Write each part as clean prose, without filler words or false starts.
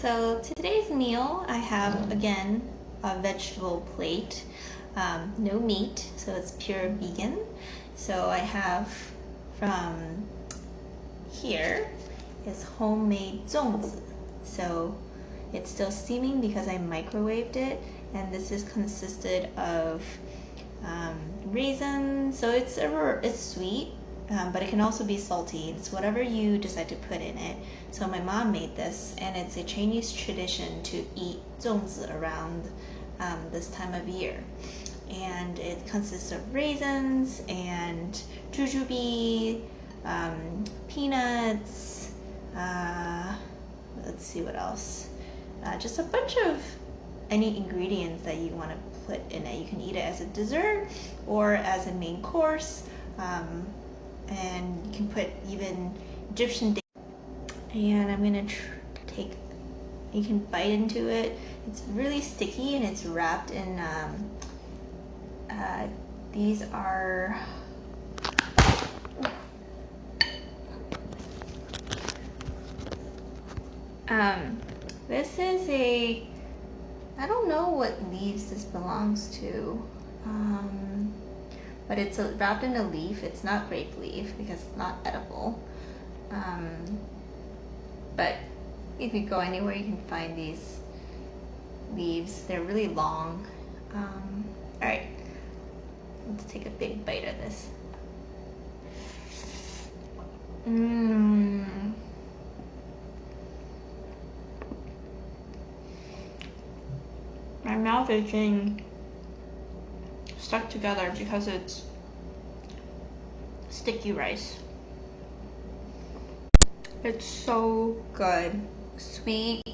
So today's meal, I have again a vegetable plate, no meat, so it's pure vegan. So I have from here is homemade zoon. So it's still steaming because I microwaved it, and this is consisted of raisins. So it's sweet. But it can also be salty. It's whatever you decide to put in it. So my mom made this, and it's a Chinese tradition to eat zongzi around this time of year. And it consists of raisins and jujube, peanuts, let's see what else. Just a bunch of any ingredients that you want to put in it. You can eat it as a dessert or as a main course. And you can put even Egyptian dates. And I'm gonna you can bite into it. It's really sticky and it's wrapped in, these are, this is I don't know what leaves this belongs to. But it's wrapped in a leaf. It's not grape leaf because it's not edible. But if you go anywhere, you can find these leaves. They're really long. All right, let's take a big bite of this. My mouth is getting stuck together because it's sticky rice. It's so good. Sweet,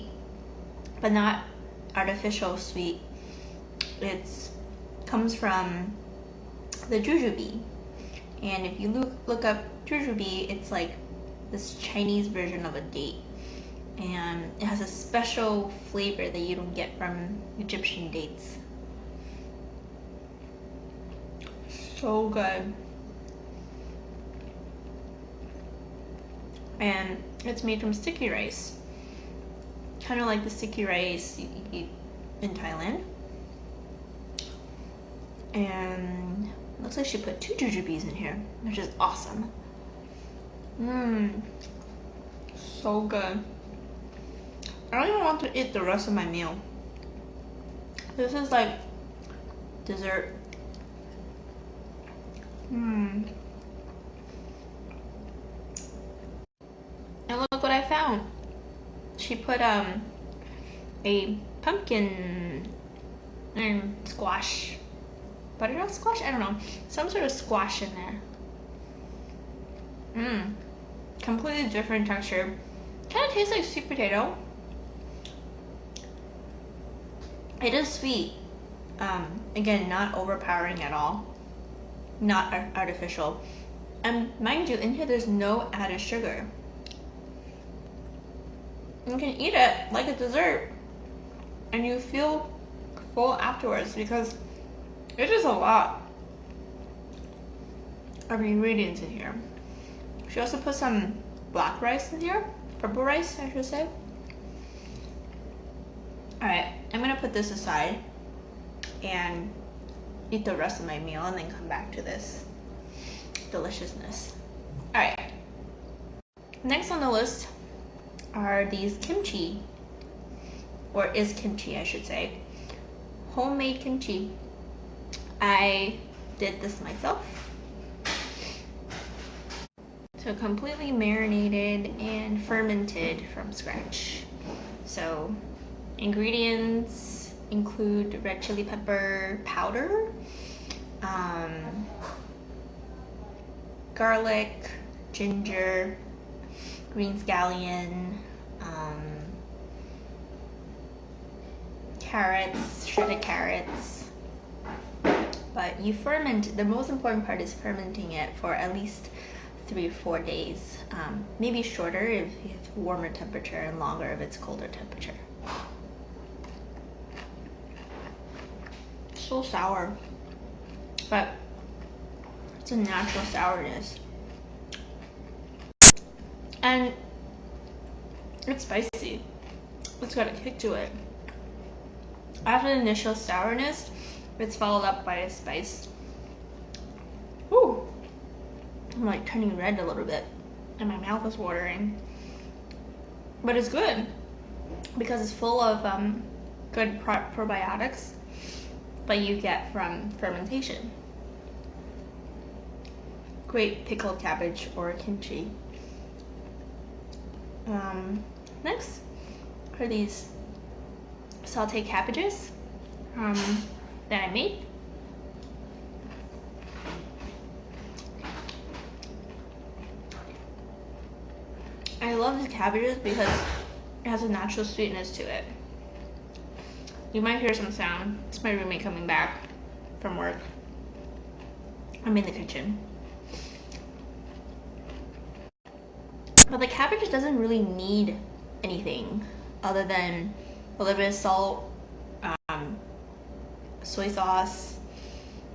but not artificial sweet. It comes from the jujube. And if you look up jujube, it's like this Chinese version of a date. And it has a special flavor that you don't get from Egyptian dates. So good. And it's made from sticky rice, kind of like the sticky rice you eat in Thailand. And it looks like she put 2 jujubes in here, which is awesome. So good. I don't even want to eat the rest of my meal. This is like dessert. And look what I found. She put a pumpkin and squash, butternut squash? I don't know, some sort of squash in there. Completely different texture. Kind of tastes like sweet potato. It is sweet. Again, not overpowering at all. Not artificial. And mind you, in here there's no added sugar. You can eat it like a dessert and you feel full afterwards because it is a lot of ingredients in here. She also put some black rice in here, purple rice I should say. Alright, I'm gonna put this aside and eat the rest of my meal and then come back to this deliciousness. Alright, next on the list are these kimchi, or is kimchi I should say. Homemade kimchi. I did this myself. So completely marinated and fermented from scratch. So ingredients include red chili pepper powder, garlic, ginger, green scallion, carrots, shredded carrots. But you ferment, the most important part is fermenting it for at least 3 or 4 days. Maybe shorter if you have warmer temperature and longer if it's colder temperature. So sour, but it's a natural sourness. And it's spicy. It's got a kick to it. After the initial sourness, it's followed up by a spice. Ooh, I'm like turning red a little bit, and my mouth is watering. But it's good because it's full of good probiotics that you get from fermentation. Great pickled cabbage or kimchi. Next are these sauteed cabbages that I made. I love these cabbages because it has a natural sweetness to it. You might hear some sound. It's my roommate coming back from work. I'm in the kitchen. But the cabbage doesn't really need anything other than a little bit of salt, soy sauce.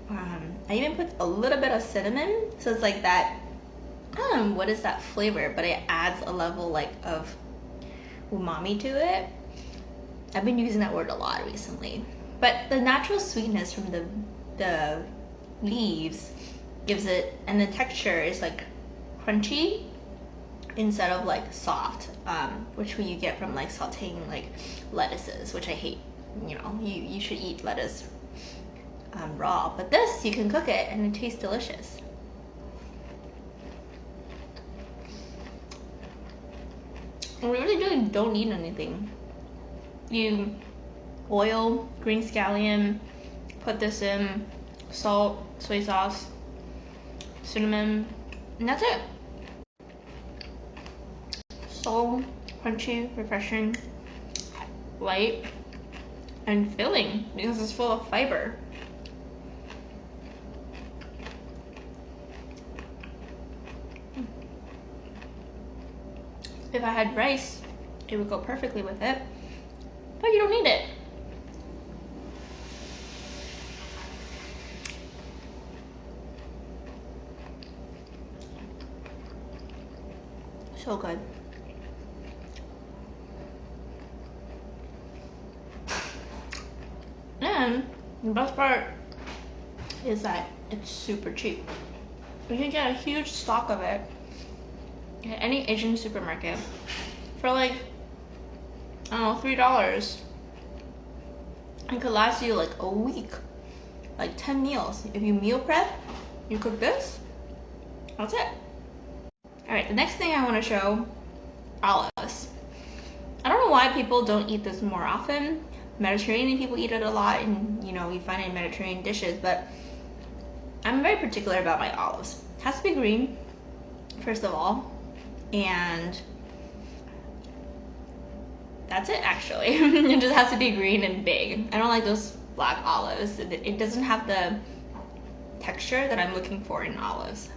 I even put a little bit of cinnamon, so it's like that. What is that flavor? But it adds a level like of umami to it. I've been using that word a lot recently. But the natural sweetness from the leaves gives it, and the texture is like crunchy instead of like soft, which you get from like sauteing like lettuces, which I hate. You know, you should eat lettuce raw, but this you can cook it and it tastes delicious. And we really don't need anything. You oil, green scallion, put this in, salt, soy sauce, cinnamon, and that's it. So crunchy, refreshing, light, and filling because it's full of fiber. If I had rice, it would go perfectly with it, but you don't need it. So good. And the best part is that it's super cheap. You can get a huge stock of it at any Asian supermarket for like, I don't know, $3. It could last you like a week, like 10 meals. If you meal prep, you cook this, that's it. Alright, the next thing I want to show, olives. I don't know why people don't eat this more often. Mediterranean people eat it a lot, and you know, you find it in Mediterranean dishes, but I'm very particular about my olives. It has to be green, first of all, and that's it actually. It just has to be green and big. I don't like those black olives. It doesn't have the texture that I'm looking for in olives.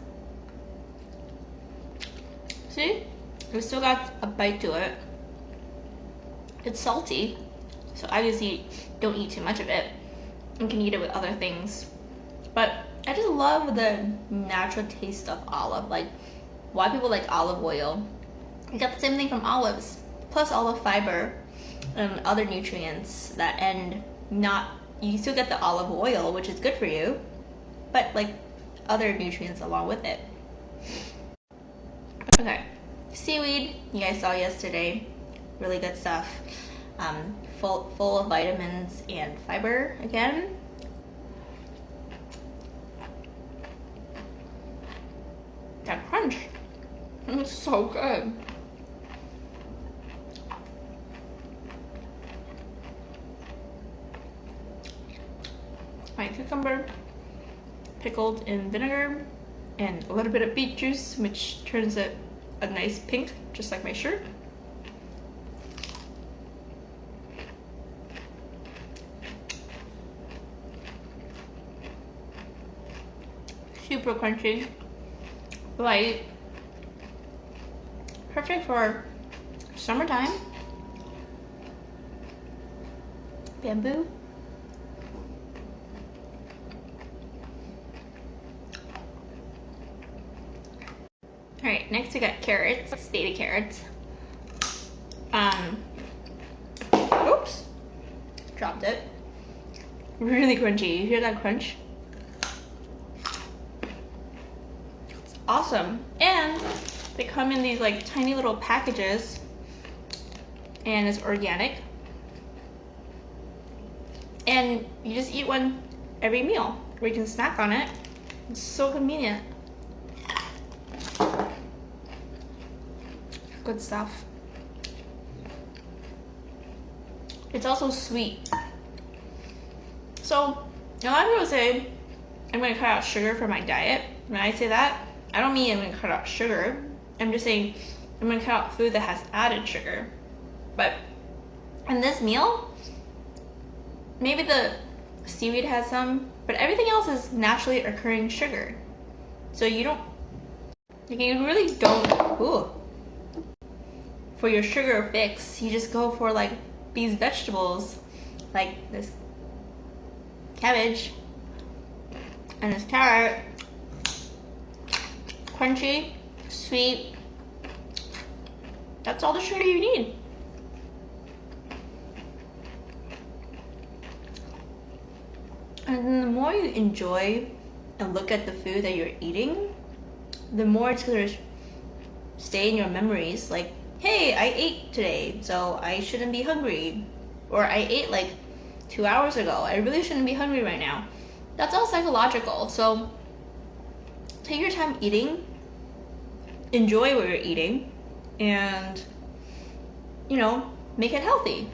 See? It's still got a bite to it. It's salty, so obviously don't eat too much of it. You can eat it with other things. But I just love the natural taste of olive. Like, why people like olive oil. You get the same thing from olives, plus all the fiber and other nutrients that end not, you still get the olive oil, which is good for you, but like other nutrients along with it. Okay, seaweed, you guys saw yesterday, really good stuff. Full of vitamins and fiber again. That crunch, it's so good. My cucumber, pickled in vinegar, and a little bit of beet juice, which turns it a nice pink, just like my shirt. Super crunchy, light, perfect for summertime. Bamboo. Alright, next we got carrots, baby carrots. dropped it. Really crunchy. You hear that crunch? It's awesome. And they come in these like tiny little packages, and it's organic. And you just eat one every meal, or you can snack on it. It's so convenient. Good stuff. It's also sweet. So, a lot of people say, I'm going to cut out sugar from my diet. When I say that, I don't mean I'm going to cut out sugar. I'm just saying I'm going to cut out food that has added sugar. But in this meal, maybe the seaweed has some, but everything else is naturally occurring sugar. So you really don't, for your sugar fix, you just go for like these vegetables, like this cabbage and this carrot. Crunchy, sweet. That's all the sugar you need. And the more you enjoy and look at the food that you're eating, the more it's gonna stay in your memories. Like, hey, I ate today, so I shouldn't be hungry. Or I ate like 2 hours ago, I really shouldn't be hungry right now. That's all psychological. So take your time eating, enjoy what you're eating, and make it healthy.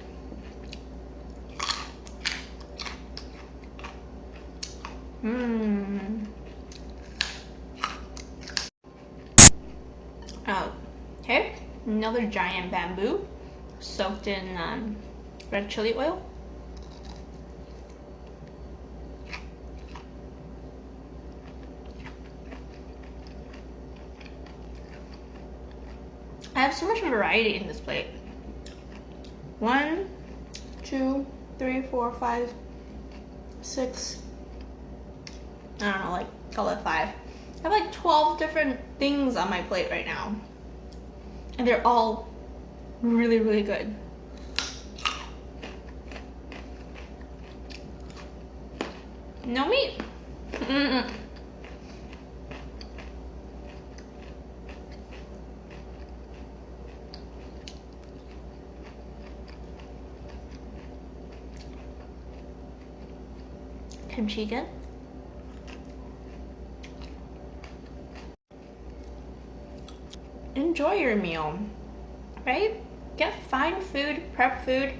Okay, another giant bamboo soaked in red chili oil. I have so much variety in this plate. 1, 2, 3, 4, 5, 6. I don't know, like call it 5. I have like 12 different things on my plate right now. And they're all really, really good. No meat. Kimchi again. Enjoy your meal, right? Get fine food, prep food.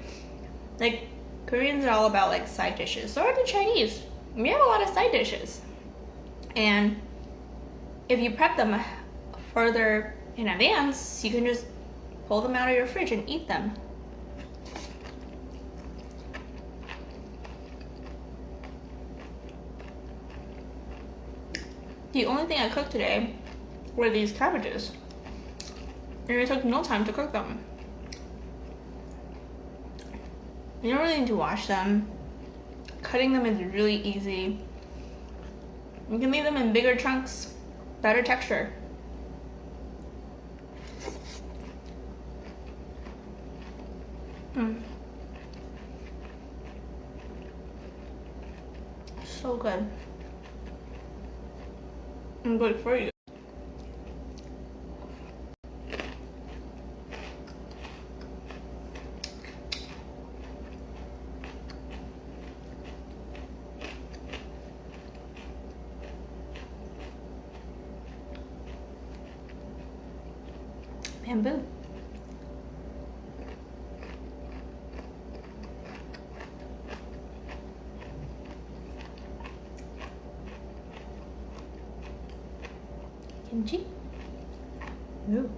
Like, Koreans are all about like side dishes. So are the Chinese. We have a lot of side dishes. And if you prep them further in advance, you can just pull them out of your fridge and eat them. The only thing I cooked today were these cabbages. And it took no time to cook them. You don't really need to wash them. Cutting them is really easy. You can leave them in bigger chunks, better texture. So good. And good for you. Bamboo. Kimchi. Ooh.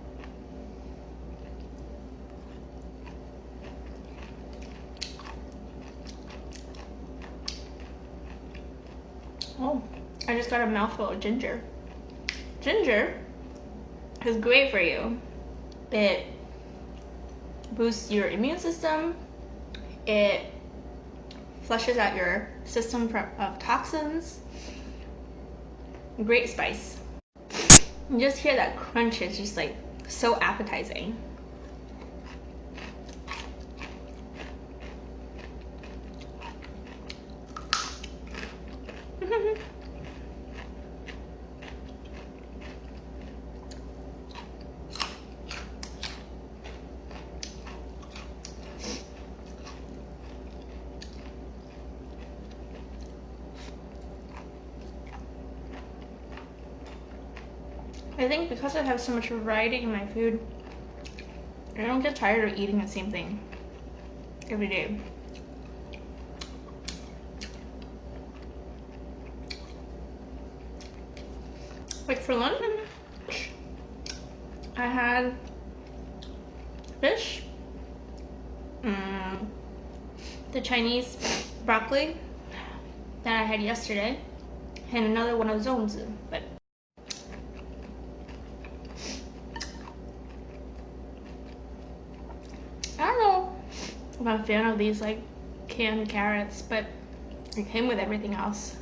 Oh, I just got a mouthful of ginger. Ginger is great for you. It boosts your immune system. It flushes out your system of toxins. Great spice. You just hear that crunch, it's just like so appetizing. I think because I have so much variety in my food, I don't get tired of eating the same thing every day. Like for lunch, I had fish, the Chinese broccoli that I had yesterday, and another one of zoon. But I don't know if I'm a fan of these like canned carrots, but it came with everything else.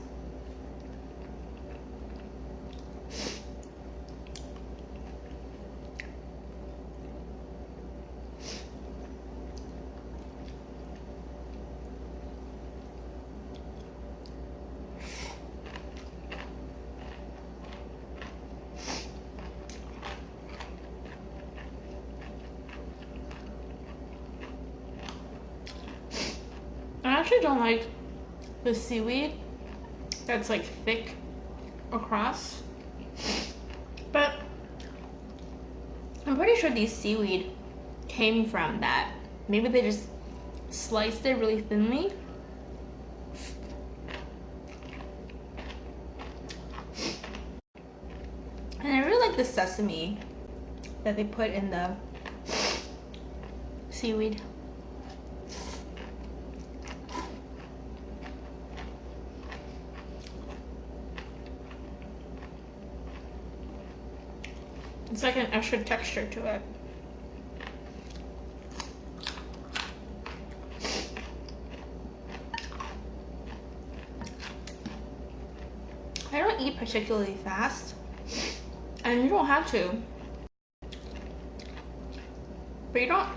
I actually don't like the seaweed that's like thick across, but I'm pretty sure these seaweed came from that. Maybe they just sliced it really thinly. And I really like the sesame that they put in the seaweed. It's like an extra texture to it. I don't eat particularly fast, and you don't have to. But you don't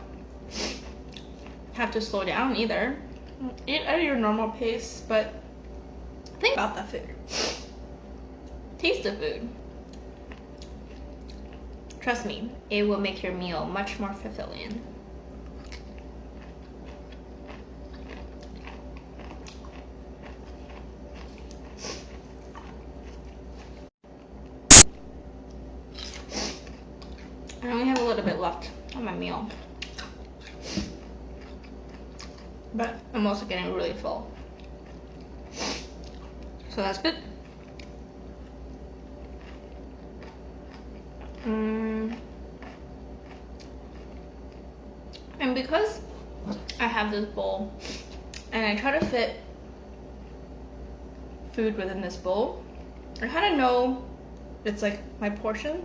have to slow down either. Eat at your normal pace, but think about the food. Taste the food. Trust me, it will make your meal much more fulfilling. I only have a little bit left on my meal, but I'm also getting really full, so that's good. And because I have this bowl and I try to fit food within this bowl, I kind of know it's like my portion,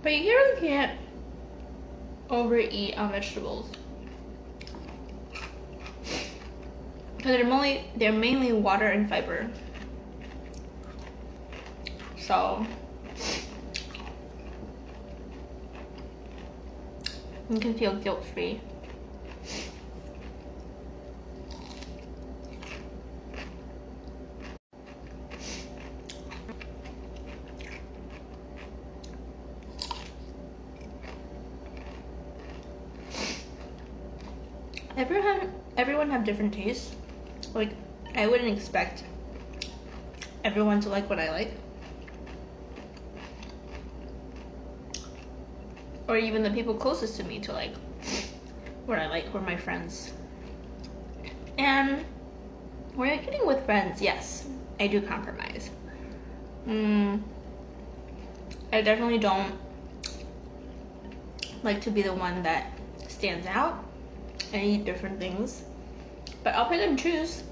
but you really can't overeat on vegetables because they're mainly water and fiber, so you can feel guilt-free. Everyone have different tastes. Like, I wouldn't expect everyone to like what I like, or even the people closest to me to like what I like, or my friends. And when I'm eating with friends, yes, I do compromise. I definitely don't like to be the one that stands out and eat different things, but I'll pick and choose.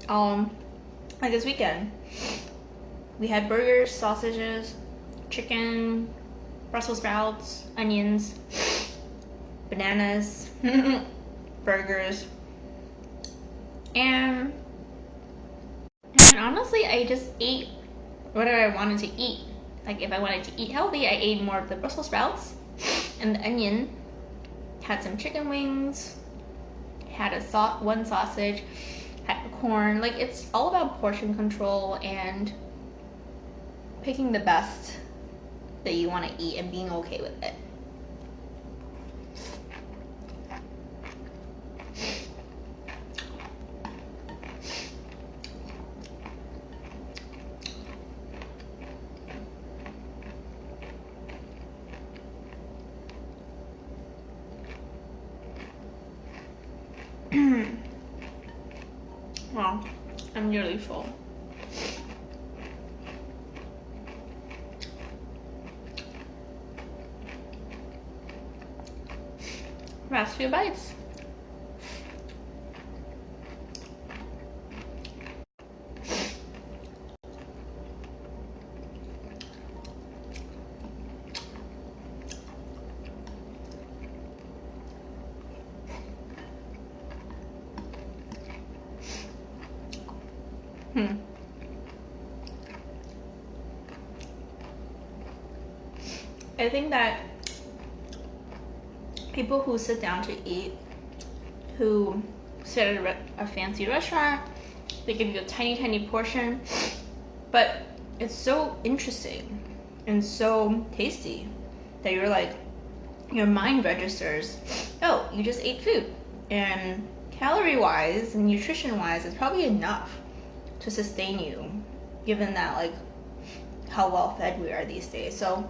Like this weekend, we had burgers, sausages, chicken, Brussels sprouts, onions, bananas, burgers, and honestly, I just ate whatever I wanted to eat. Like if I wanted to eat healthy, I ate more of the Brussels sprouts and the onion. Had some chicken wings, had one sausage, had corn. Like, it's all about portion control and picking the best that you want to eat and being okay with it. I'm nearly full. Last few bites. I think that people who sit down to eat, who sit at a fancy restaurant, they give you a tiny portion, but it's so interesting and so tasty that you're like, your mind registers, oh, you just ate food, and calorie wise and nutrition wise it's probably enough to sustain you, given that like how well fed we are these days. So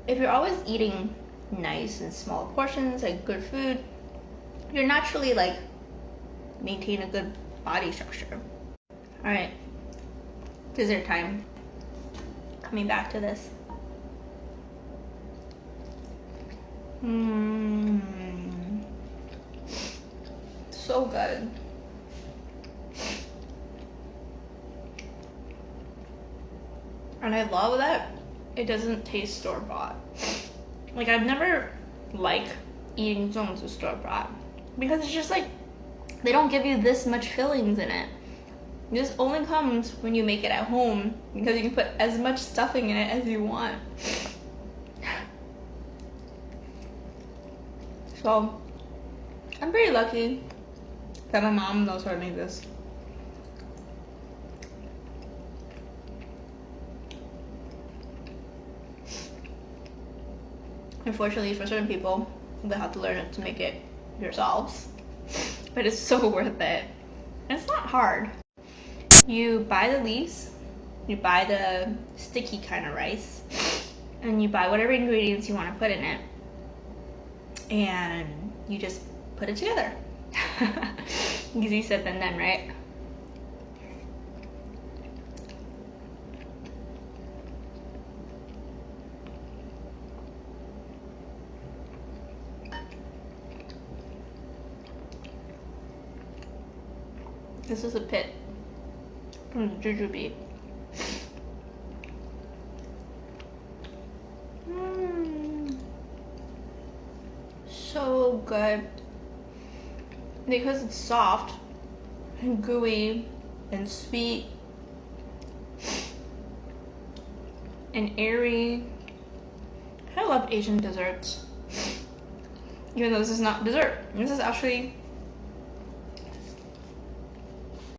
if you're always eating nice and small portions, like good food, you're naturally like maintain a good body structure. All right, dessert time. Coming back to this. So good. And I love that it doesn't taste store-bought. Like, I've never liked eating zoons with store-bought because it's just like they don't give you this much fillings in it. This only comes when you make it at home because you can put as much stuffing in it as you want. So I'm pretty lucky that my mom knows how to make this. Unfortunately, for certain people, they have to learn it to make it yourselves. But it's so worth it. And it's not hard. You buy the leaves, you buy the sticky kind of rice, and you buy whatever ingredients you want to put in it, and you just put it together. Easy said than done, right? This is a pit from the jujube. So good. Because it's soft and gooey and sweet and airy. I love Asian desserts. Even though this is not dessert. This is actually